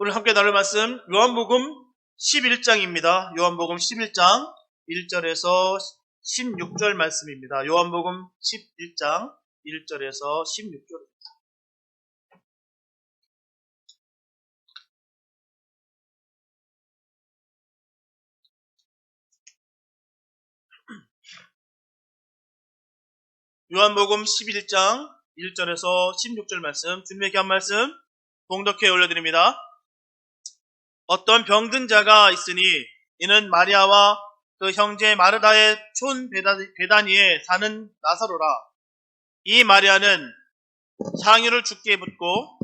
오늘 함께 나눌 말씀 요한복음 11장입니다. 요한복음 11장 1절에서 16절 말씀입니다. 요한복음 11장 1절에서 16절. 요한복음 11장 1절에서 16절 말씀, 주님의 귀한 말씀 봉독해 올려드립니다. 어떤 병든 자가 있으니 이는 마리아와 그 형제 마르다의 촌 베다니에 사는 나사로라. 이 마리아는 향유를 주께 붓고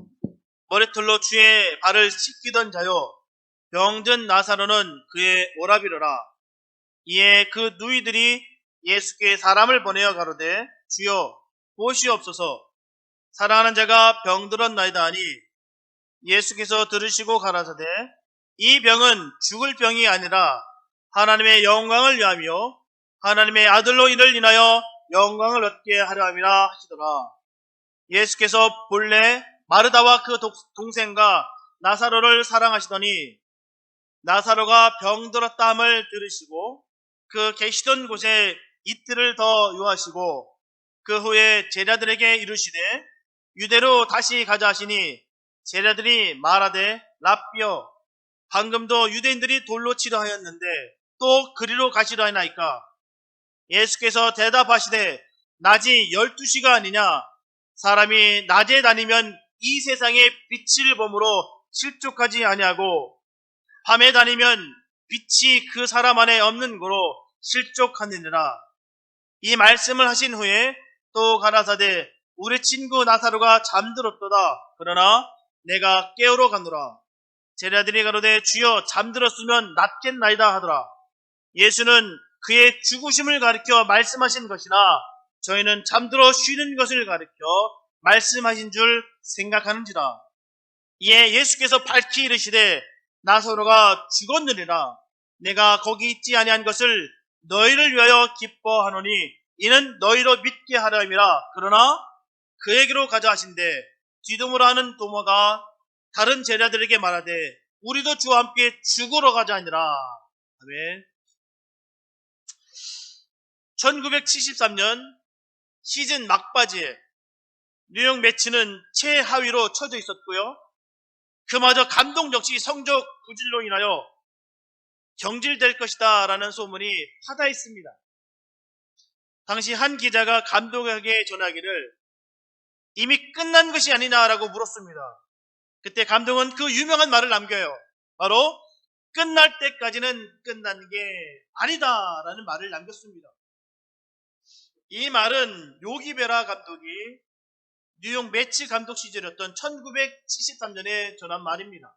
머리털로 주의 발을 씻기던 자요, 병든 나사로는 그의 오라비로라. 이에 그 누이들이 예수께 사람을 보내어 가로되 주여 보시옵소서, 사랑하는 자가 병들었나이다 하니 예수께서 들으시고 가라사대 이 병은 죽을 병이 아니라 하나님의 영광을 위하며 하나님의 아들로 이를 인하여 영광을 얻게 하려 함이라 하시더라. 예수께서 본래 마르다와 그 동생과 나사로를 사랑하시더니 나사로가 병들었다 함을 들으시고 그 계시던 곳에 이틀을 더 유하시고 그 후에 제자들에게 이르시되 유대로 다시 가자 하시니 제자들이 말하되 랍비여, 방금도 유대인들이 돌로 치려 하였는데 또 그리로 가시려 하나이까? 예수께서 대답하시되 낮이 12시가 아니냐? 사람이 낮에 다니면 이 세상의 빛을 범으로 실족하지 아니하고 밤에 다니면 빛이 그 사람 안에 없는 거로 실족하느니라. 이 말씀을 하신 후에 또 가라사대 우리 친구 나사로가 잠들었도다. 그러나 내가 깨우러 가노라. 제자들이 가로되 주여 잠들었으면 낫겠나이다 하더라. 예수는 그의 죽으심을 가리켜 말씀하신 것이나 저희는 잠들어 쉬는 것을 가리켜 말씀하신 줄 생각하는지라. 이에 예수께서 밝히 이르시되 나사로가 죽었느니라. 내가 거기 있지 아니한 것을 너희를 위하여 기뻐하노니 이는 너희로 믿게 하려 함이라. 그러나 그에게로 가자 하신대 디도모라 하는 도마가 다른 제자들에게 말하되 우리도 주와 함께 죽으러 가자 하니라. 아멘. 1973년 시즌 막바지에 뉴욕 매치는 최하위로 처져 있었고요. 그마저 감독 역시 성적 부진로 인하여 경질될 것이다 라는 소문이 파다했습니다. 당시 한 기자가 감독에게 전하기를 이미 끝난 것이 아니냐라고 물었습니다. 그때 감독은 그 유명한 말을 남겨요. 바로 끝날 때까지는 끝난 게 아니다 라는 말을 남겼습니다. 이 말은 요기 베라 감독이 뉴욕 매치 감독 시절이었던 1973년에 전한 말입니다.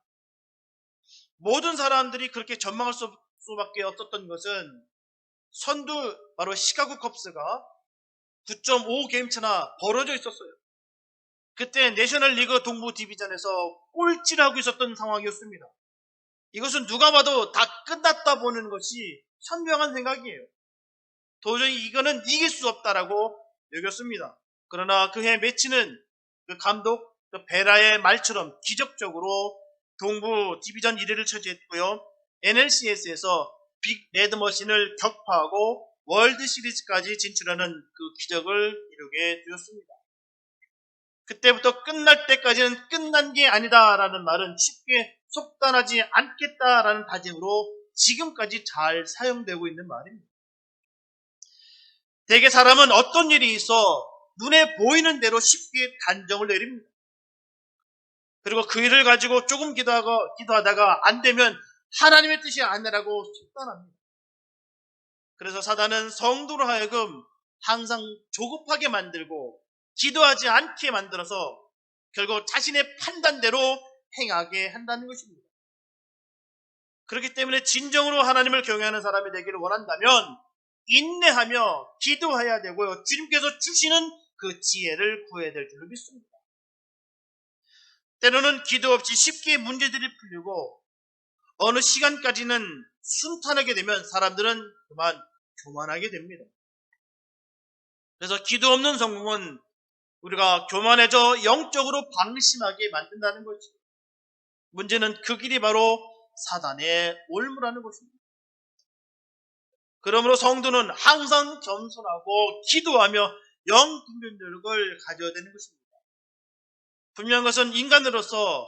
모든 사람들이 그렇게 전망할 수밖에 없었던 것은 선두 바로 시카고 컵스가 9.5 게임차나 벌어져 있었어요. 그때 내셔널리그 동부 디비전에서 꼴찌를 하고 있었던 상황이었습니다. 이것은 누가 봐도 다 끝났다 보는 것이 현명한 생각이에요. 도저히 이거는 이길 수 없다라고 여겼습니다. 그러나 그해 매치는 그 감독 베라의 말처럼 기적적으로 동부 디비전 1위를 차지했고요. NLCS에서 빅 레드머신을 격파하고 월드 시리즈까지 진출하는 그 기적을 이루게 되었습니다. 그때부터 끝날 때까지는 끝난 게 아니다라는 말은 쉽게 속단하지 않겠다라는 다짐으로 지금까지 잘 사용되고 있는 말입니다. 대개 사람은 어떤 일이 있어 눈에 보이는 대로 쉽게 단정을 내립니다. 그리고 그 일을 가지고 조금 기도하다가 안 되면 하나님의 뜻이 아니라고 속단합니다. 그래서 사단은 성도로 하여금 항상 조급하게 만들고 기도하지 않게 만들어서 결국 자신의 판단대로 행하게 한다는 것입니다. 그렇기 때문에 진정으로 하나님을 경외하는 사람이 되기를 원한다면 인내하며 기도해야 되고요. 주님께서 주시는 그 지혜를 구해야 될 줄로 믿습니다. 때로는 기도 없이 쉽게 문제들이 풀리고 어느 시간까지는 순탄하게 되면 사람들은 그만 교만하게 됩니다. 그래서 기도 없는 성공은 우리가 교만해져 영적으로 방심하게 만든다는 거죠. 문제는 그 길이 바로 사단의 올무라는 것입니다. 그러므로 성도는 항상 겸손하고 기도하며 영 분별력을 가져야 되는 것입니다. 분명한 것은 인간으로서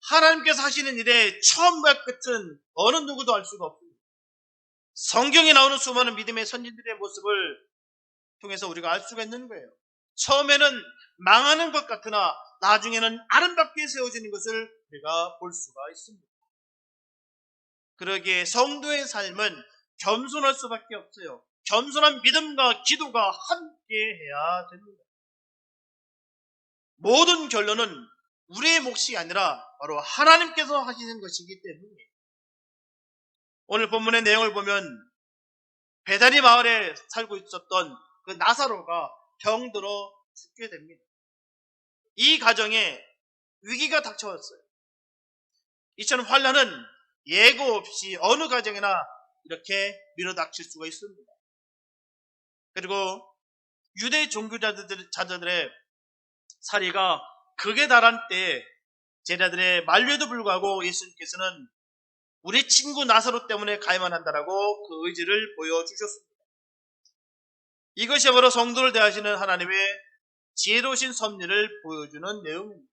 하나님께서 하시는 일의 처음과 끝은 어느 누구도 알 수가 없습니다. 성경에 나오는 수많은 믿음의 선진들의 모습을 통해서 우리가 알 수가 있는 거예요. 처음에는 망하는 것 같으나 나중에는 아름답게 세워지는 것을 우리가 볼 수가 있습니다. 그러기에 성도의 삶은 겸손할 수밖에 없어요. 겸손한 믿음과 기도가 함께 해야 됩니다. 모든 결론은 우리의 몫이 아니라 바로 하나님께서 하시는 것이기 때문에 오늘 본문의 내용을 보면 베다니 마을에 살고 있었던 그 나사로가 병들어 죽게 됩니다. 이 가정에 위기가 닥쳐왔어요. 이처럼 환난은 예고 없이 어느 가정이나 이렇게 밀어닥칠 수가 있습니다. 그리고 유대 종교자들의 사리가 극에 달한 때 제자들의 만류에도 불구하고 예수님께서는 우리 친구 나사로 때문에 가야만 한다라고 그 의지를 보여주셨습니다. 이것이 바로 성도를 대하시는 하나님의 지혜로우신 섭리를 보여주는 내용입니다.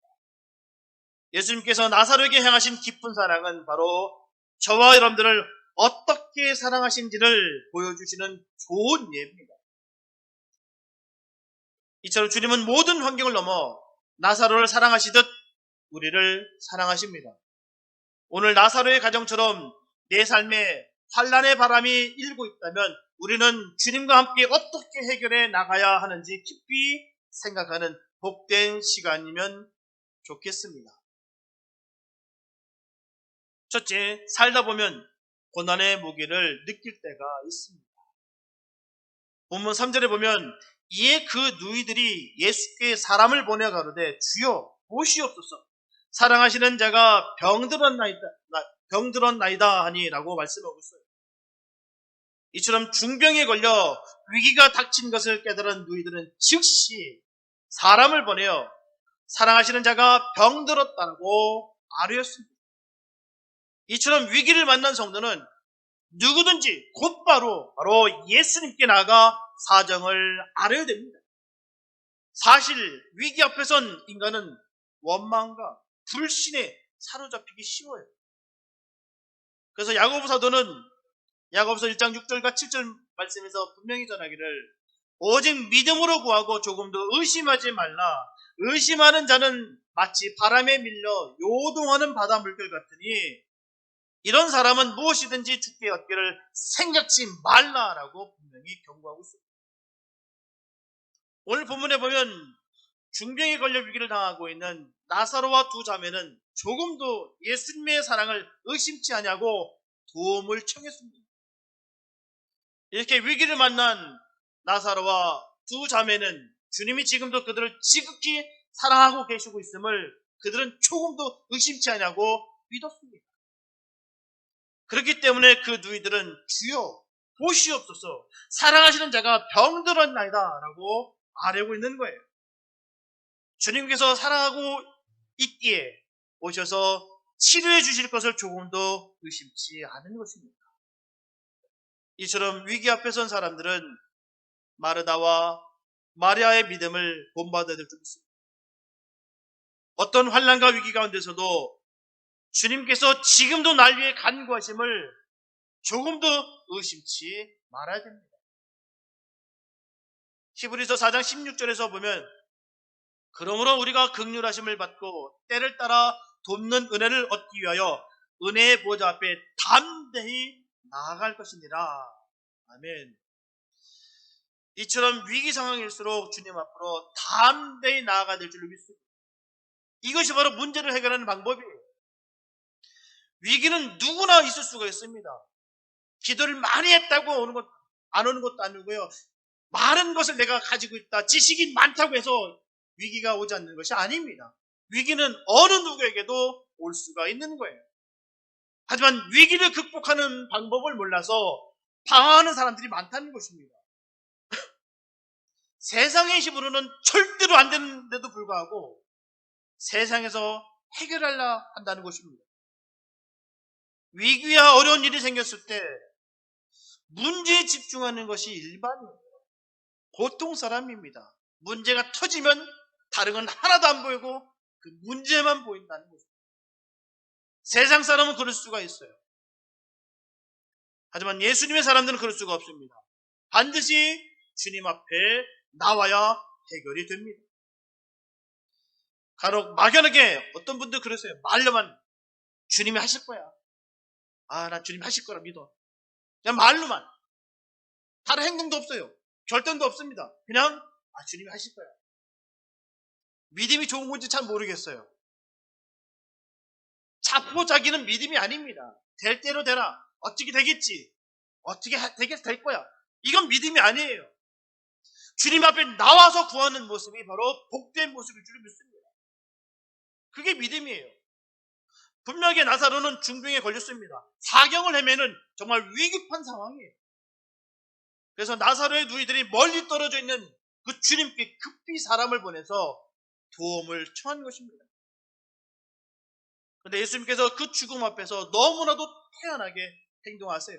예수님께서 나사로에게 행하신 깊은 사랑은 바로 저와 여러분들을 어떻게 사랑하신지를 보여주시는 좋은 예입니다. 이처럼 주님은 모든 환경을 넘어 나사로를 사랑하시듯 우리를 사랑하십니다. 오늘 나사로의 가정처럼 내 삶에 환난의 바람이 일고 있다면 우리는 주님과 함께 어떻게 해결해 나가야 하는지 깊이 생각하는 복된 시간이면 좋겠습니다. 첫째, 살다 보면 고난의 무게를 느낄 때가 있습니다. 본문 3절에 보면 이에 그 누이들이 예수께 사람을 보내 가로되 주여 보시옵소서 사랑하시는 자가 병들었나이다 하니라고 말씀하고 있어요. 이처럼 중병에 걸려 위기가 닥친 것을 깨달은 누이들은 즉시 사람을 보내어 사랑하시는 자가 병들었다고 아뢰었습니다. 이처럼 위기를 만난 성도는 누구든지 곧바로 바로 예수님께 나아가 사정을 아뢰야 됩니다. 사실 위기 앞에선 인간은 원망과 불신에 사로잡히기 쉬워요. 그래서 야고보 사도는 야고보서 1장 6절과 7절 말씀에서 분명히 전하기를 오직 믿음으로 구하고 조금도 의심하지 말라. 의심하는 자는 마치 바람에 밀려 요동하는 바다 물결 같으니 이런 사람은 무엇이든지 죽게 얻기를 생각지 말라라고 분명히 경고하고 있습니다. 오늘 본문에 보면 중병에 걸려 위기를 당하고 있는 나사로와 두 자매는 조금도 예수님의 사랑을 의심치 않냐고 도움을 청했습니다. 이렇게 위기를 만난 나사로와 두 자매는 주님이 지금도 그들을 지극히 사랑하고 계시고 있음을 그들은 조금도 의심치 않냐고 믿었습니다. 그렇기 때문에 그 누이들은 주여 보시옵소서 사랑하시는 자가 병들었나이다 라고 아뢰고 있는 거예요. 주님께서 사랑하고 있기에 오셔서 치료해 주실 것을 조금도 의심치 않은 것입니다. 이처럼 위기 앞에 선 사람들은 마르다와 마리아의 믿음을 본받아야 될 줄 믿습니다. 어떤 환난과 위기 가운데서도 주님께서 지금도 날 위해 간구하심을 조금도 의심치 말아야 됩니다. 히브리서 4장 16절에서 보면 그러므로 우리가 긍휼하심을 받고 때를 따라 돕는 은혜를 얻기 위하여 은혜의 보좌 앞에 담대히 나아갈 것이니라. 아멘. 이처럼 위기 상황일수록 주님 앞으로 담대히 나아가야 될 줄로 믿습니다. 이것이 바로 문제를 해결하는 방법이에요. 위기는 누구나 있을 수가 있습니다. 기도를 많이 했다고 안 오는 것도 아니고요. 많은 것을 내가 가지고 있다. 지식이 많다고 해서 위기가 오지 않는 것이 아닙니다. 위기는 어느 누구에게도 올 수가 있는 거예요. 하지만 위기를 극복하는 방법을 몰라서 방황하는 사람들이 많다는 것입니다. 세상의 힘으로는 절대로 안 되는데도 불구하고 세상에서 해결하려 한다는 것입니다. 위기와 어려운 일이 생겼을 때 문제에 집중하는 것이 일반이에요. 보통 사람입니다. 문제가 터지면 다른 건 하나도 안 보이고 그 문제만 보인다는 거죠. 세상 사람은 그럴 수가 있어요. 하지만 예수님의 사람들은 그럴 수가 없습니다. 반드시 주님 앞에 나와야 해결이 됩니다. 간혹 막연하게 어떤 분들 그러세요. 말로만 주님이 하실 거야. 난 주님이 하실 거라 믿어. 그냥 말로만. 다른 행동도 없어요. 결단도 없습니다. 그냥 주님이 하실 거야. 믿음이 좋은 건지 잘 모르겠어요. 자포자기는 믿음이 아닙니다. 될 대로 되라. 어떻게 되겠지. 어떻게 될 거야. 이건 믿음이 아니에요. 주님 앞에 나와서 구하는 모습이 바로 복된 모습일 줄 믿습니다. 그게 믿음이에요. 분명히 나사로는 중병에 걸렸습니다. 사경을 헤매는 정말 위급한 상황이에요. 그래서 나사로의 누이들이 멀리 떨어져 있는 그 주님께 급히 사람을 보내서 도움을 청한 것입니다. 그런데 예수님께서 그 죽음 앞에서 너무나도 태연하게 행동하세요.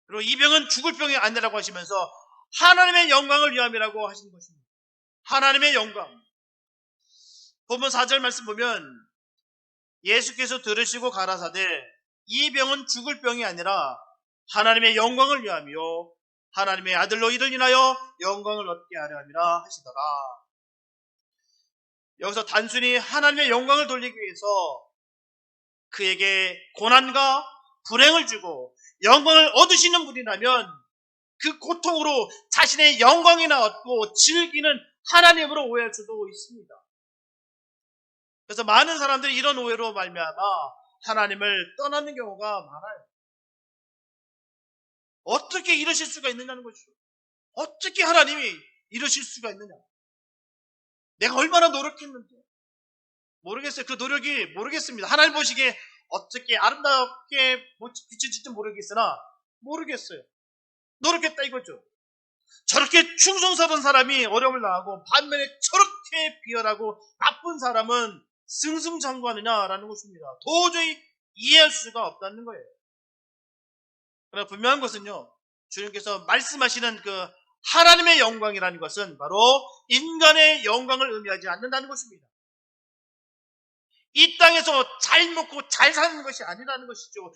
그리고 이 병은 죽을 병이 아니라고 하시면서 하나님의 영광을 위함이라고 하시는 것입니다. 하나님의 영광. 본문 4절 말씀 보면 예수께서 들으시고 가라사대 이 병은 죽을 병이 아니라 하나님의 영광을 위함이요 하나님의 아들로 이를 인하여 영광을 얻게 하려 함이라 하시더라. 여기서 단순히 하나님의 영광을 돌리기 위해서 그에게 고난과 불행을 주고 영광을 얻으시는 분이라면 그 고통으로 자신의 영광이나 얻고 즐기는 하나님으로 오해할 수도 있습니다. 그래서 많은 사람들이 이런 오해로 말미암아 하나님을 떠나는 경우가 많아요. 어떻게 이러실 수가 있느냐는 것이죠. 어떻게 하나님이 이러실 수가 있느냐. 내가 얼마나 노력했는데 모르겠어요. 그 노력이 모르겠습니다. 하나님 보시기에 어떻게 아름답게 비춰질지 모르겠으나 모르겠어요. 노력했다 이거죠. 저렇게 충성스러운 사람이 어려움을 당하고 반면에 저렇게 비열하고 나쁜 사람은 승승장구하느냐라는 것입니다. 도저히 이해할 수가 없다는 거예요. 그러나 분명한 것은요, 주님께서 말씀하시는 그 하나님의 영광이라는 것은 바로 인간의 영광을 의미하지 않는다는 것입니다. 이 땅에서 잘 먹고 잘 사는 것이 아니라는 것이죠.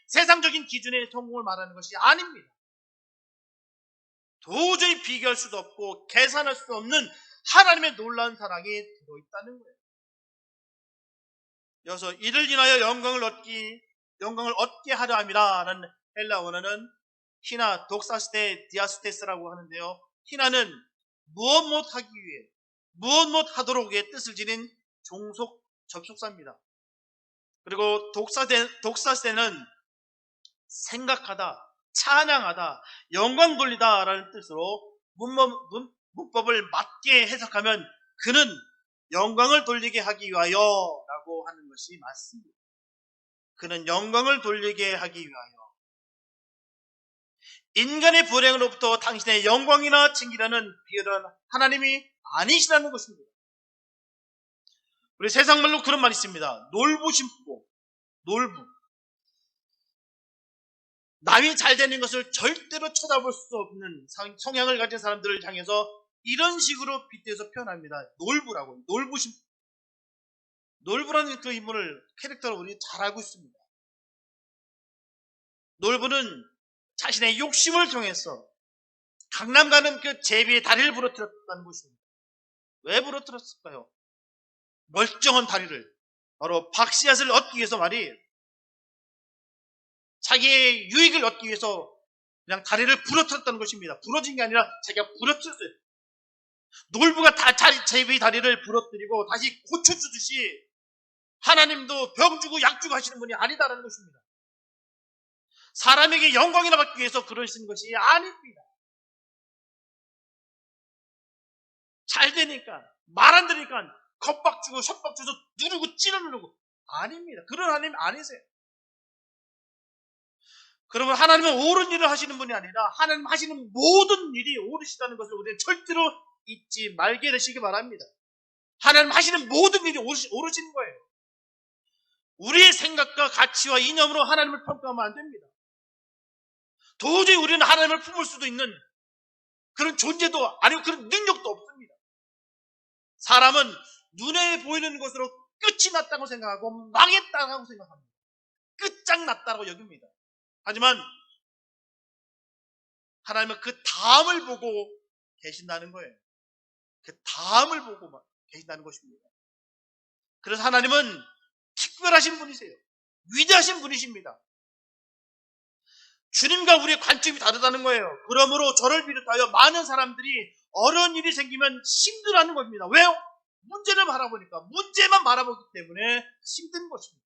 세상적인 기준의 성공을 말하는 것이 아닙니다. 도저히 비교할 수도 없고 계산할 수 없는 하나님의 놀라운 사랑이 들어있다는 거예요. 여기서 이를 인하여 영광을 얻게 하려 함이라 라는 헬라 원어는 히나 독사스테 디아스테스라고 하는데요. 히나는 무엇 못 하기 위해 무엇 못 하도록의 뜻을 지닌 종속 접속사입니다. 그리고 독사스테는 생각하다, 찬양하다, 영광 돌리다 라는 뜻으로 문법을 맞게 해석하면 그는 영광을 돌리게 하기 위하여 라고 하는 것이 맞습니다. 그는 영광을 돌리게 하기 위하여. 인간의 불행으로부터 당신의 영광이나 챙기려는 비열한 하나님이 아니시라는 것입니다. 우리 세상 말로 그런 말이 있습니다. 놀부심고, 놀부. 남이 잘 되는 것을 절대로 쳐다볼 수 없는 성향을 가진 사람들을 향해서 이런 식으로 빗대서 표현합니다. 놀부라고. 놀부심. 놀부라는 그 인물을 캐릭터로 우리 잘 알고 있습니다. 놀부는 자신의 욕심을 통해서 강남 가는 그 제비의 다리를 부러뜨렸다는 것입니다. 왜 부러뜨렸을까요? 멀쩡한 다리를 바로 박씨앗을 얻기 위해서 말이에요. 자기의 유익을 얻기 위해서 그냥 다리를 부러뜨렸다는 것입니다. 부러진 게 아니라 자기가 부러뜨렸어요. 놀부가 제비의 다리를 부러뜨리고 다시 고쳐주듯이 하나님도 병 주고 약 주고 하시는 분이 아니다라는 것입니다. 사람에게 영광이나 받기 위해서 그러시는 것이 아닙니다. 잘 되니까 말 안 들으니까 겁박 주고 협박 줘서 누르고 찌르 누르고 아닙니다. 그런 하나님 아니세요. 그러면 하나님은 옳은 일을 하시는 분이 아니라 하나님 하시는 모든 일이 옳으시다는 것을 우리는 절대로 잊지 말게 되시기 바랍니다. 하나님 하시는 모든 일이 옳으신 거예요. 우리의 생각과 가치와 이념으로 하나님을 평가하면 안 됩니다. 도저히 우리는 하나님을 품을 수도 있는 그런 존재도 아니고 그런 능력도 없습니다. 사람은 눈에 보이는 것으로 끝이 났다고 생각하고 망했다고 생각합니다. 끝장났다고 여깁니다. 하지만 하나님은 그 다음을 보고 계신다는 거예요. 그 다음을 보고 계신다는 것입니다. 그래서 하나님은 특별하신 분이세요. 위대하신 분이십니다. 주님과 우리의 관점이 다르다는 거예요. 그러므로 저를 비롯하여 많은 사람들이 어려운 일이 생기면 힘들어하는 겁니다. 왜요? 문제를 바라보니까, 문제만 바라보기 때문에 힘든 것입니다.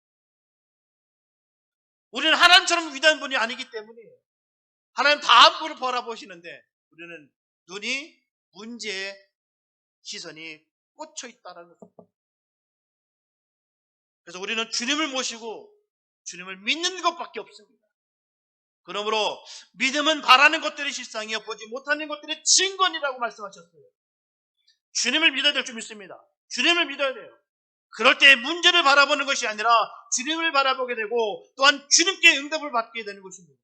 우리는 하나님처럼 위대한 분이 아니기 때문이에요. 하나님 다음 분을 바라보시는데 우리는 눈이 문제에 시선이 꽂혀 있다는 것입니다. 그래서 우리는 주님을 모시고 주님을 믿는 것밖에 없습니다. 그러므로 믿음은 바라는 것들이 실상이요 보지 못하는 것들이 증거니라고 말씀하셨어요. 주님을 믿어야 될 줄 믿습니다. 주님을 믿어야 돼요. 그럴 때 문제를 바라보는 것이 아니라 주님을 바라보게 되고 또한 주님께 응답을 받게 되는 것입니다.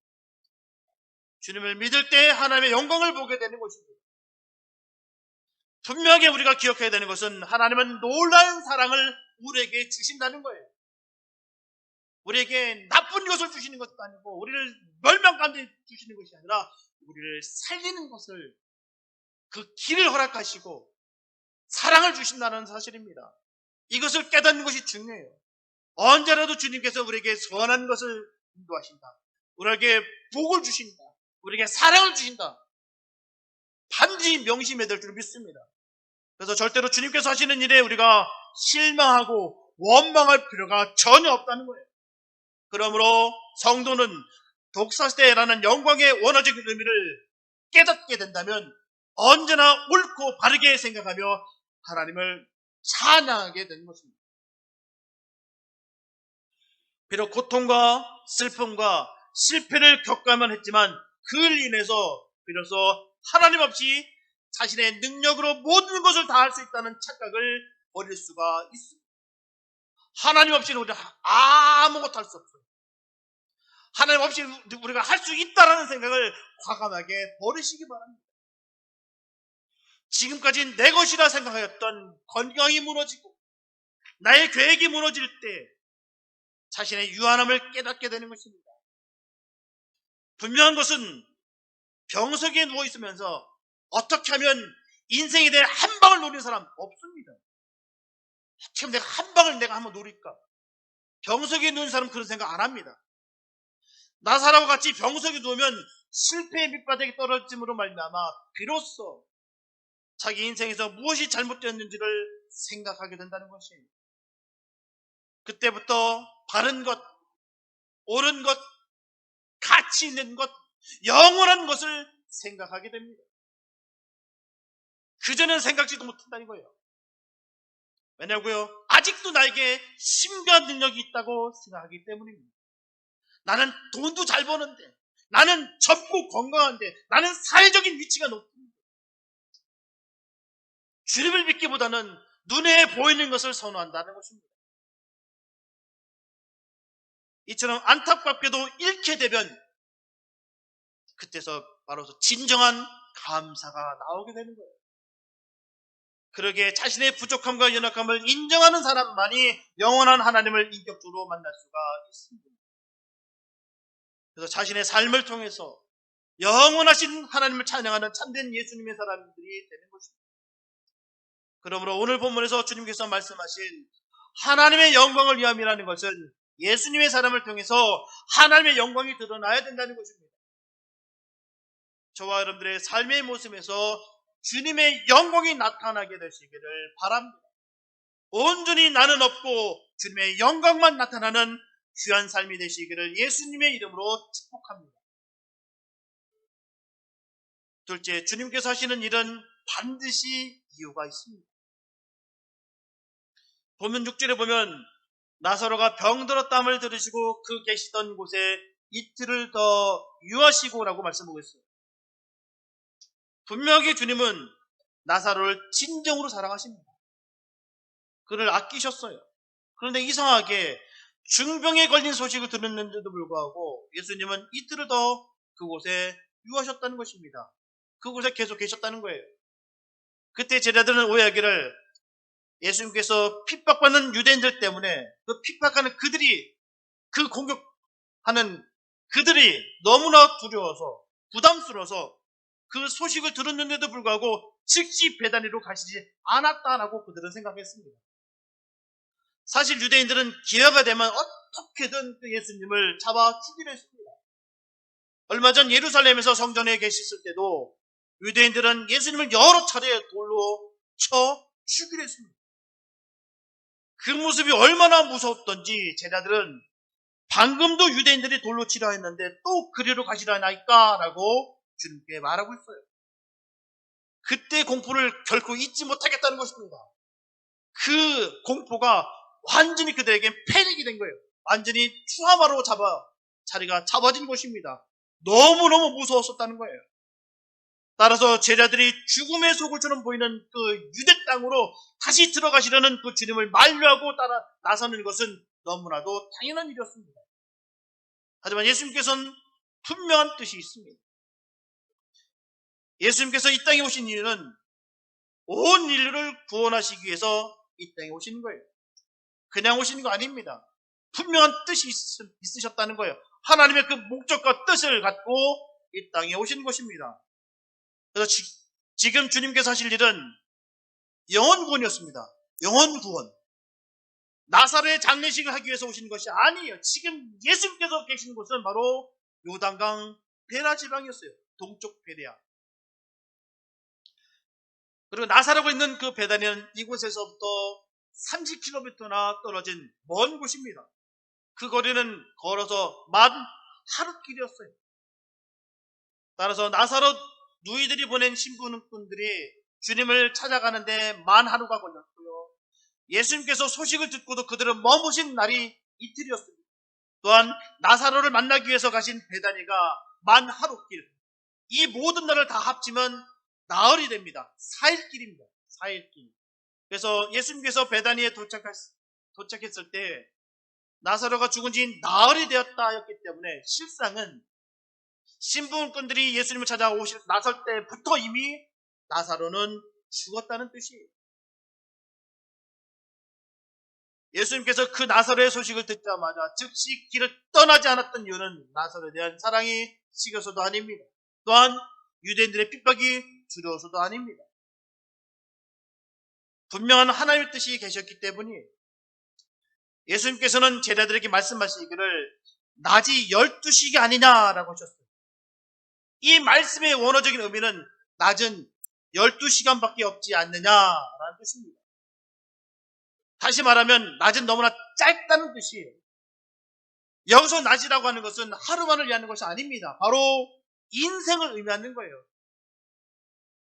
주님을 믿을 때 하나님의 영광을 보게 되는 것입니다. 분명하게 우리가 기억해야 되는 것은 하나님은 놀라운 사랑을 우리에게 주신다는 거예요. 우리에게 나쁜 것을 주시는 것도 아니고 우리를 멸망 가운데 주시는 것이 아니라 우리를 살리는 것을 그 길을 허락하시고 사랑을 주신다는 사실입니다. 이것을 깨닫는 것이 중요해요. 언제라도 주님께서 우리에게 선한 것을 인도하신다. 우리에게 복을 주신다. 우리에게 사랑을 주신다. 반드시 명심해야 될 줄 믿습니다. 그래서 절대로 주님께서 하시는 일에 우리가 실망하고 원망할 필요가 전혀 없다는 거예요. 그러므로 성도는 독사시대라는 영광의 원어적인 의미를 깨닫게 된다면 언제나 옳고 바르게 생각하며 하나님을 찬양하게 되는 것입니다. 비록 고통과 슬픔과 실패를 겪어야만 했지만 그를 인해서 비로소 하나님 없이 자신의 능력으로 모든 것을 다 할 수 있다는 착각을 버릴 수가 있습니다. 하나님 없이는 우리가 아무것도 할 수 없어요. 하나님 없이 우리가 할 수 있다는 생각을 과감하게 버리시기 바랍니다. 지금까지 내 것이라 생각하였던 건강이 무너지고 나의 계획이 무너질 때 자신의 유한함을 깨닫게 되는 것입니다. 분명한 것은 병석에 누워있으면서 어떻게 하면 인생에 대해 한 방을 노리는 사람 없습니다. 지금 내가 한 방을 내가 한번 노릴까? 병석에 누운 사람은 그런 생각 안 합니다. 나사로와 같이 병석에 누우면 실패의 밑바닥에 떨어짐으로 말미암아 비로소 자기 인생에서 무엇이 잘못되었는지를 생각하게 된다는 것이에요. 그때부터 바른 것, 옳은 것, 가치 있는 것, 영원한 것을 생각하게 됩니다. 그전엔 생각지도 못한다는 거예요. 왜냐고요? 아직도 나에게 힘과 능력이 있다고 생각하기 때문입니다. 나는 돈도 잘 버는데, 나는 젊고 건강한데, 나는 사회적인 위치가 높습니다. 주님을 믿기보다는 눈에 보이는 것을 선호한다는 것입니다. 이처럼 안타깝게도 잃게 되면 그때서 바로 진정한 감사가 나오게 되는 거예요. 그러기에 자신의 부족함과 연약함을 인정하는 사람만이 영원한 하나님을 인격적으로 만날 수가 있습니다. 그래서 자신의 삶을 통해서 영원하신 하나님을 찬양하는 참된 예수님의 사람들이 되는 것입니다. 그러므로 오늘 본문에서 주님께서 말씀하신 하나님의 영광을 위함이라는 것은 예수님의 사람을 통해서 하나님의 영광이 드러나야 된다는 것입니다. 저와 여러분들의 삶의 모습에서 주님의 영광이 나타나게 되시기를 바랍니다. 온전히 나는 없고 주님의 영광만 나타나는 귀한 삶이 되시기를 예수님의 이름으로 축복합니다. 둘째, 주님께서 하시는 일은 반드시 이유가 있습니다. 보면 6절에 보면 나사로가 병들었다함을 들으시고 그 계시던 곳에 이틀을 더 유하시고라고 말씀하고 있어요. 분명히 주님은 나사로를 진정으로 사랑하십니다. 그를 아끼셨어요. 그런데 이상하게 중병에 걸린 소식을 들었는데도 불구하고 예수님은 이틀을 더 그곳에 유하셨다는 것입니다. 그곳에 계속 계셨다는 거예요. 그때 제자들은 오해하기를 예수님께서 핍박받는 유대인들 때문에 그 핍박하는 그들이 그 공격하는 그들이 너무나 두려워서 부담스러워서 그 소식을 들었는데도 불구하고 즉시 베다니로 가시지 않았다라고 그들은 생각했습니다. 사실 유대인들은 기회가 되면 어떻게든 그 예수님을 잡아 죽이려 했습니다. 얼마 전 예루살렘에서 성전에 계셨을 때도 유대인들은 예수님을 여러 차례 돌로 쳐 죽이려 했습니다. 그 모습이 얼마나 무서웠던지 제자들은 방금도 유대인들이 돌로 치려 했는데 또 그리로 가시라나이까 라고 주님께 말하고 있어요. 그때 공포를 결코 잊지 못하겠다는 것입니다. 그 공포가 완전히 그들에게 패닉이 된 거예요. 완전히 추하마로 자리가 잡아진 것입니다. 너무너무 무서웠었다는 거예요. 따라서 제자들이 죽음의 소굴처럼 보이는 그 유대 땅으로 다시 들어가시려는 그 주님을 만류하고 따라 나서는 것은 너무나도 당연한 일이었습니다. 하지만 예수님께서는 분명한 뜻이 있습니다. 예수님께서 이 땅에 오신 이유는 온 인류를 구원하시기 위해서 이 땅에 오신 거예요. 그냥 오신 거 아닙니다. 분명한 뜻이 있으셨다는 거예요. 하나님의 그 목적과 뜻을 갖고 이 땅에 오신 것입니다. 그래서 지금 주님께서 하실 일은 영혼 구원이었습니다. 영혼 구원. 나사로의 장례식을 하기 위해서 오신 것이 아니에요. 지금 예수님께서 계시는 곳은 바로 요단강 베라 지방이었어요. 동쪽 베레아. 그리고 나사로가 있는 그 베다니는 이곳에서부터 30km나 떨어진 먼 곳입니다. 그 거리는 걸어서 만 하루길이었어요. 따라서 나사로 누이들이 보낸 신부꾼들이 주님을 찾아가는데 만 하루가 걸렸고요. 예수님께서 소식을 듣고도 그들은 머무신 날이 이틀이었습니다. 또한 나사로를 만나기 위해서 가신 베다니가 만 하루길, 이 모든 날을 다 합치면 나흘이 됩니다. 4일길입니다. 4일길. 그래서 예수님께서 베다니에 도착했을 때 나사로가 죽은 지 나흘이 되었다였기 때문에 실상은 신부꾼들이 예수님을 찾아 나설 때부터 이미 나사로는 죽었다는 뜻이에요. 예수님께서 그 나사로의 소식을 듣자마자 즉시 길을 떠나지 않았던 이유는 나사로에 대한 사랑이 식어서도 아닙니다. 또한 유대인들의 핍박이 두려워서도 아닙니다. 분명한 하나님의 뜻이 계셨기 때문이에요. 예수님께서는 제자들에게 말씀하시기를 낮이 12시가 아니냐라고 하셨어요. 이 말씀의 원어적인 의미는 낮은 12시간밖에 없지 않느냐라는 뜻입니다. 다시 말하면 낮은 너무나 짧다는 뜻이에요. 여기서 낮이라고 하는 것은 하루만을 의미하는 것이 아닙니다. 바로 인생을 의미하는 거예요.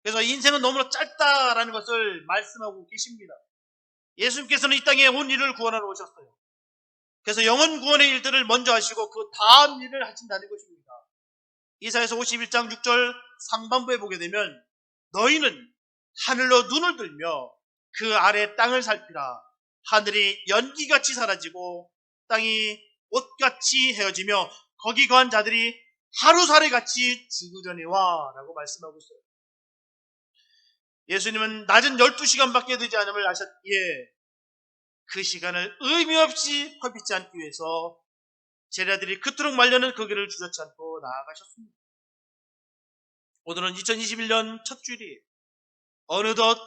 그래서 인생은 너무나 짧다라는 것을 말씀하고 계십니다. 예수님께서는 이 땅에 온 일을 구원하러 오셨어요. 그래서 영혼 구원의 일들을 먼저 하시고 그 다음 일을 하신다는 것입니다. 이사야서 51장 6절 상반부에 보게 되면 너희는 하늘로 눈을 들며 그 아래 땅을 살피라. 하늘이 연기같이 사라지고 땅이 옷같이 헤어지며 거기 거한 자들이 하루살이같이 죽으려니와 라고 말씀하고 있어요. 예수님은 낮은 12시간밖에 되지 않음을 아셨기에 그 시간을 의미 없이 허비지 않기 위해서 제자들이 그토록 말려는 그 길을 주저치 않고 나아가셨습니다. 오늘은 2021년 첫 주일이에요. 어느덧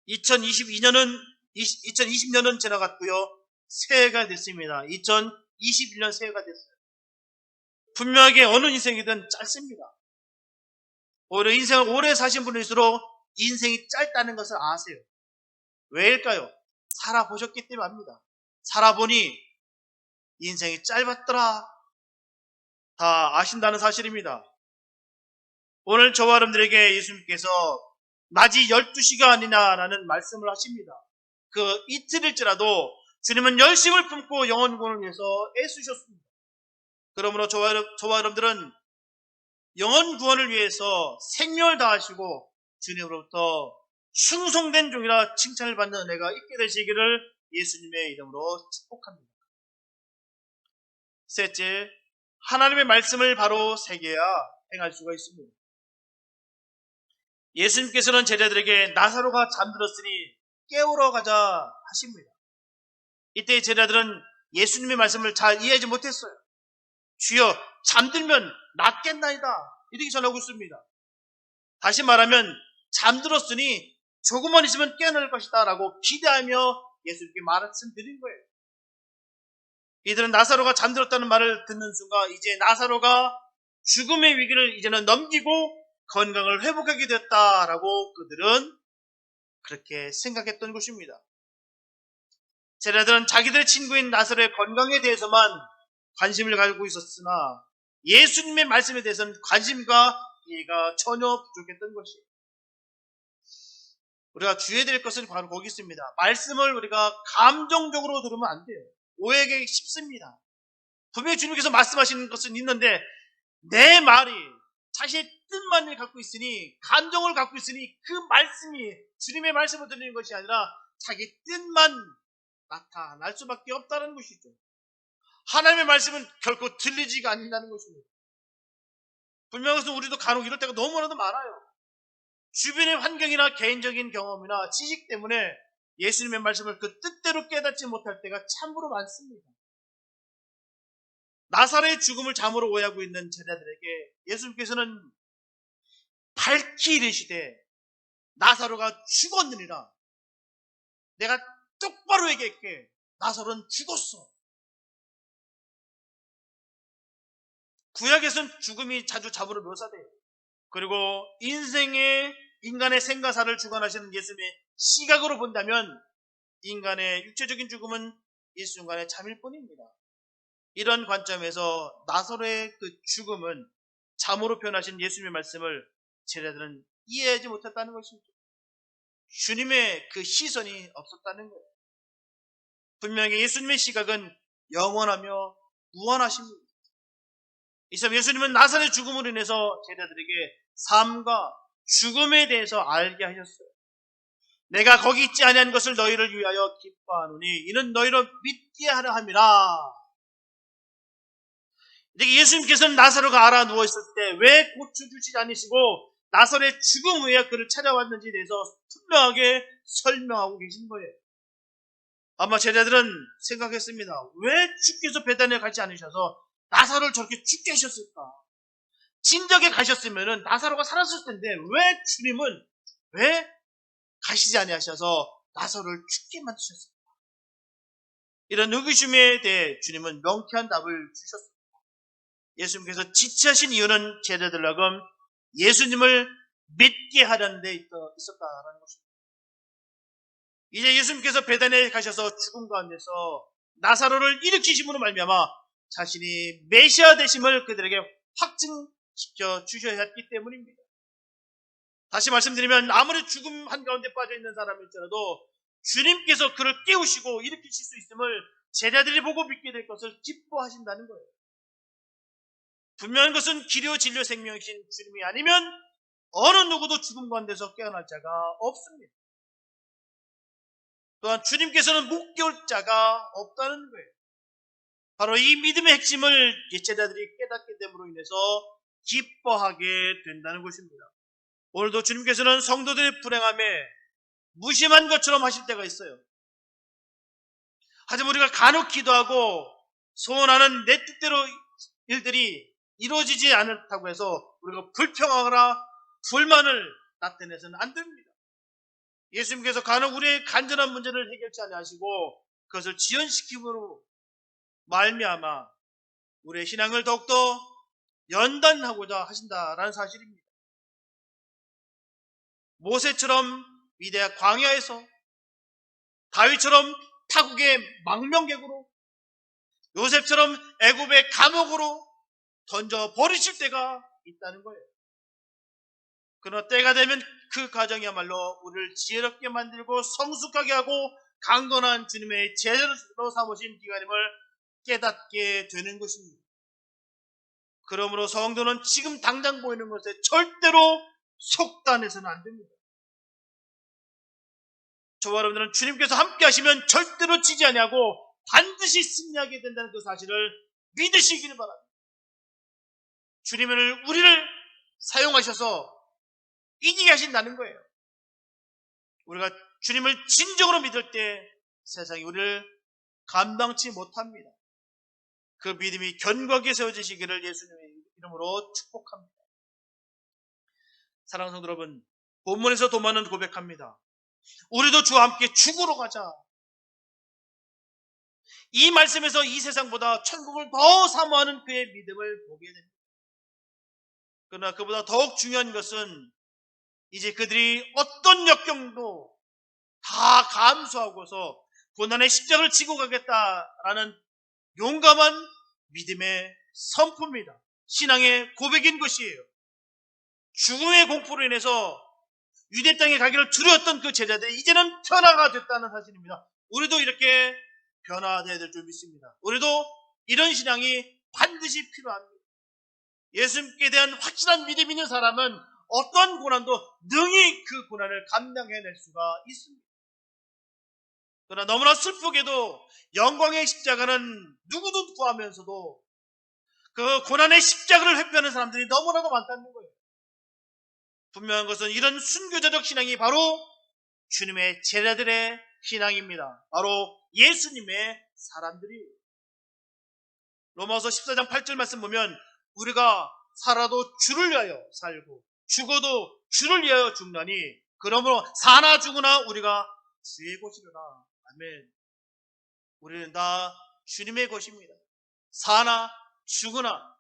2020년은 지나갔고요. 새해가 됐습니다. 2021년 새해가 됐어요. 분명하게 어느 인생이든 짧습니다. 오히려 인생을 오래 사신 분일수록 인생이 짧다는 것을 아세요. 왜일까요? 살아보셨기 때문에 압니다. 살아보니 인생이 짧았더라. 다 아신다는 사실입니다. 오늘 저와 여러분들에게 예수님께서 낮이 12시가 아니냐라는 말씀을 하십니다. 그 이틀일지라도 주님은 열심을 품고 영혼 구원을 위해서 애쓰셨습니다. 그러므로 저와 여러분들은 영혼 구원을 위해서 생명을 다하시고 주님으로부터 충성된 종이라 칭찬을 받는 은혜가 있게 되시기를 예수님의 이름으로 축복합니다. 셋째, 하나님의 말씀을 바로 새겨야 행할 수가 있습니다. 예수님께서는 제자들에게 나사로가 잠들었으니 깨우러 가자 하십니다. 이때 제자들은 예수님의 말씀을 잘 이해하지 못했어요. 주여, 잠들면 낫겠나이다 이렇게 전하고 있습니다. 다시 말하면 잠들었으니 조금만 있으면 깨어날 것이다 라고 기대하며 예수님께 말씀드린 거예요. 이들은 나사로가 잠들었다는 말을 듣는 순간 이제 나사로가 죽음의 위기를 이제는 넘기고 건강을 회복하게 됐다라고 그들은 그렇게 생각했던 것입니다. 제자들은 자기들의 친구인 나사로의 건강에 대해서만 관심을 가지고 있었으나 예수님의 말씀에 대해서는 관심과 이해가 전혀 부족했던 것이에요. 우리가 주의해야 될 것은 바로 거기 있습니다. 말씀을 우리가 감정적으로 들으면 안 돼요. 오해하기 쉽습니다. 분명히 주님께서 말씀하시는 것은 있는데 내 말이 자신의 뜻만을 갖고 있으니, 감정을 갖고 있으니 그 말씀이 주님의 말씀을 들리는 것이 아니라 자기 뜻만 나타날 수밖에 없다는 것이죠. 하나님의 말씀은 결코 들리지가 않는다는 것입니다. 분명한 것은 우리도 간혹 이럴 때가 너무나도 많아요. 주변의 환경이나 개인적인 경험이나 지식 때문에 예수님의 말씀을 그 뜻대로 깨닫지 못할 때가 참으로 많습니다. 나사로의 죽음을 잠으로 오해하고 있는 제자들에게 예수님께서는 밝히 이르시되 나사로가 죽었느니라. 내가 똑바로 얘기할게. 나사로는 죽었어. 구약에서는 죽음이 자주 잠으로 묘사돼요. 그리고 인간의 생가사를 주관하시는 예수님의 시각으로 본다면 인간의 육체적인 죽음은 일순간의 잠일 뿐입니다. 이런 관점에서 나사로의 그 죽음은 잠으로 표현하신 예수님의 말씀을 제자들은 이해하지 못했다는 것입니다. 주님의 그 시선이 없었다는 거예요. 분명히 예수님의 시각은 영원하며 무한하십니다. 이처럼 예수님은 나사로의 죽음으로 인해서 제자들에게 삶과 죽음에 대해서 알게 하셨어요. 내가 거기 있지 아니한 것을 너희를 위하여 기뻐하노니 이는 너희를 믿게 하려 함이라. 예수님께서는 나사로가 알아 누워있을 때 왜 고쳐주시지 않으시고 나사로의 죽음 후에 그를 찾아왔는지에 대해서 분명하게 설명하고 계신 거예요. 아마 제자들은 생각했습니다. 왜 주께서 베다니에 가지 않으셔서 나사로를 저렇게 죽게 하셨을까? 진작에 가셨으면 나사로가 살았을 텐데 왜 주님은 왜 가시지 아니하셔서 나사로를 죽게 만드셨을까? 이런 의구심에 대해 주님은 명쾌한 답을 주셨습니다. 예수님께서 지체하신 이유는 제자들로 하여금 예수님을 믿게 하려는 데 있었다라는 것입니다. 이제 예수님께서 베다니에 가셔서 죽음 가운데서 나사로를 일으키심으로 말미암아 자신이 메시아 되심을 그들에게 확증시켜 주셔야 했기 때문입니다. 다시 말씀드리면 아무리 죽음 한가운데 빠져있는 사람일지라도 주님께서 그를 깨우시고 일으키실 수 있음을 제자들이 보고 믿게 될 것을 기뻐하신다는 거예요. 분명한 것은 길이요 진료 생명이신 주님이 아니면 어느 누구도 죽음 가운데서 깨어날 자가 없습니다. 또한 주님께서는 못 깨울 자가 없다는 거예요. 바로 이 믿음의 핵심을 제자들이 깨닫게 됨으로 인해서 기뻐하게 된다는 것입니다. 오늘도 주님께서는 성도들의 불행함에 무심한 것처럼 하실 때가 있어요. 하지만 우리가 간혹 기도하고 소원하는 내 뜻대로 일들이 이루어지지 않다고 해서 우리가 불평하거나 불만을 나타내서는 안 됩니다. 예수님께서 간혹 우리의 간절한 문제를 해결치 아니하시고 그것을 지연시킴으로 말미암아 우리의 신앙을 더욱더 연단하고자 하신다라는 사실입니다. 모세처럼 위대한 광야에서 다윗처럼 타국의 망명객으로 요셉처럼 애굽의 감옥으로 던져 버리실 때가 있다는 거예요. 그러나 때가 되면 그 과정이야말로 우리를 지혜롭게 만들고 성숙하게 하고 강건한 주님의 제자로 삼으신 기간임을 깨닫게 되는 것입니다. 그러므로 성도는 지금 당장 보이는 것에 절대로 속단해서는 안 됩니다. 저와 여러분들은 주님께서 함께 하시면 절대로 지지 아니하고 반드시 승리하게 된다는 그 사실을 믿으시기를 바랍니다. 주님은 우리를 사용하셔서 이기게 하신다는 거예요. 우리가 주님을 진정으로 믿을 때 세상이 우리를 감당치 못합니다. 그 믿음이 견고하게 세워지시기를 예수님의 이름으로 축복합니다. 사랑하는 성도 여러분, 본문에서 도마는 고백합니다. 우리도 주와 함께 죽으러 가자. 이 말씀에서 이 세상보다 천국을 더 사모하는 그의 믿음을 보게 됩니다. 그러나 그보다 더욱 중요한 것은 이제 그들이 어떤 역경도 다 감수하고서 고난의 십자가를 지고 가겠다라는 용감한 믿음의 선포입니다. 신앙의 고백인 것이에요. 죽음의 공포로 인해서 유대 땅에 가기를 두려웠던 그 제자들이 이제는 변화가 됐다는 사실입니다. 우리도 이렇게 변화되어야 될 줄 믿습니다. 우리도 이런 신앙이 반드시 필요합니다. 예수님께 대한 확실한 믿음이 있는 사람은 어떤 고난도 능히 그 고난을 감당해낼 수가 있습니다. 그러나 너무나 슬프게도 영광의 십자가는 누구도 구하면서도 그 고난의 십자가를 회피하는 사람들이 너무나도 많다는 거예요. 분명한 것은 이런 순교자적 신앙이 바로 주님의 제자들의 신앙입니다. 바로 예수님의 사람들이에요. 로마서 14장 8절 말씀 보면 우리가 살아도 주를 위하여 살고 죽어도 주를 위하여 죽나니 그러므로 사나 죽으나 우리가 주의 것이로라. 아멘. 우리는 다 주님의 것입니다. 사나 죽으나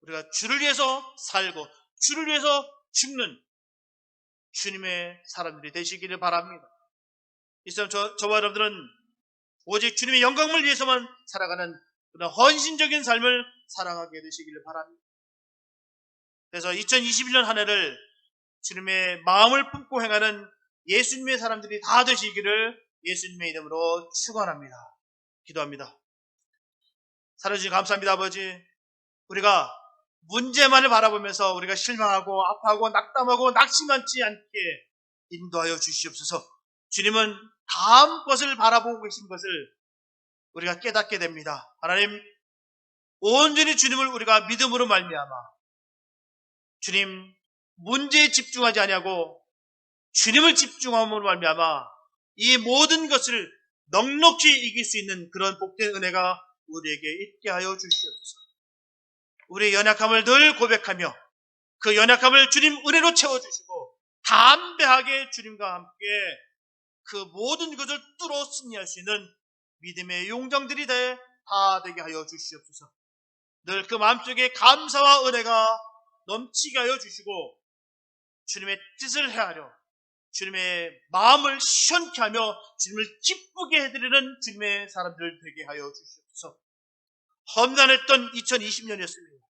우리가 주를 위해서 살고 주를 위해서 죽는 주님의 사람들이 되시기를 바랍니다. 이처럼 저와 여러분들은 오직 주님의 영광을 위해서만 살아가는 그런 헌신적인 삶을 살아가게 되시기를 바랍니다. 그래서 2021년 한 해를 주님의 마음을 품고 행하는 예수님의 사람들이 다 되시기를 예수님의 이름으로 축원합니다. 기도합니다. 살아주신 감사합니다. 아버지, 우리가 문제만을 바라보면서 우리가 실망하고 아파하고 낙담하고 낙심하지 않게 인도하여 주시옵소서. 주님은 다음 것을 바라보고 계신 것을 우리가 깨닫게 됩니다. 하나님, 온전히 주님을 우리가 믿음으로 말미암아 주님 문제에 집중하지 아니하고 주님을 집중함으로 말미암아 이 모든 것을 넉넉히 이길 수 있는 그런 복된 은혜가 우리에게 있게 하여 주시옵소서. 우리의 연약함을 늘 고백하며 그 연약함을 주님 은혜로 채워주시고 담대하게 주님과 함께 그 모든 것을 뚫어 승리할 수 있는 믿음의 용장들이 다 되게 하여 주시옵소서. 늘 그 마음속에 감사와 은혜가 넘치게 하여 주시고 주님의 뜻을 헤아려 주님의 마음을 시원케 하며 주님을 기쁘게 해드리는 주님의 사람들 되게 하여 주시옵소서. 험난했던 2020년이었습니다.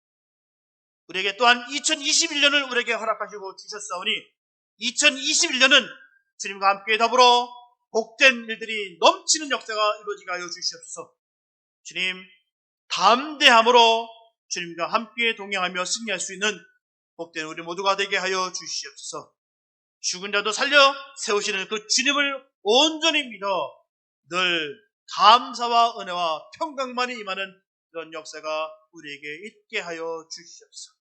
우리에게 또한 2021년을 우리에게 허락하시고 주셨사오니 2021년은 주님과 함께 더불어 복된 일들이 넘치는 역사가 이루어지게 하여 주시옵소서. 주님, 담대함으로 주님과 함께 동행하며 승리할 수 있는 복된 우리 모두가 되게 하여 주시옵소서. 죽은 자도 살려 세우시는 그 주님을 온전히 믿어 늘 감사와 은혜와 평강만이 임하는 그런 역사가 우리에게 있게 하여 주시옵소서.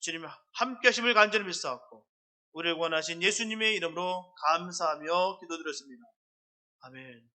주님 함께 하심을 간절히 믿사옵고 우리를 구원하신 예수님의 이름으로 감사하며 기도드렸습니다. 아멘.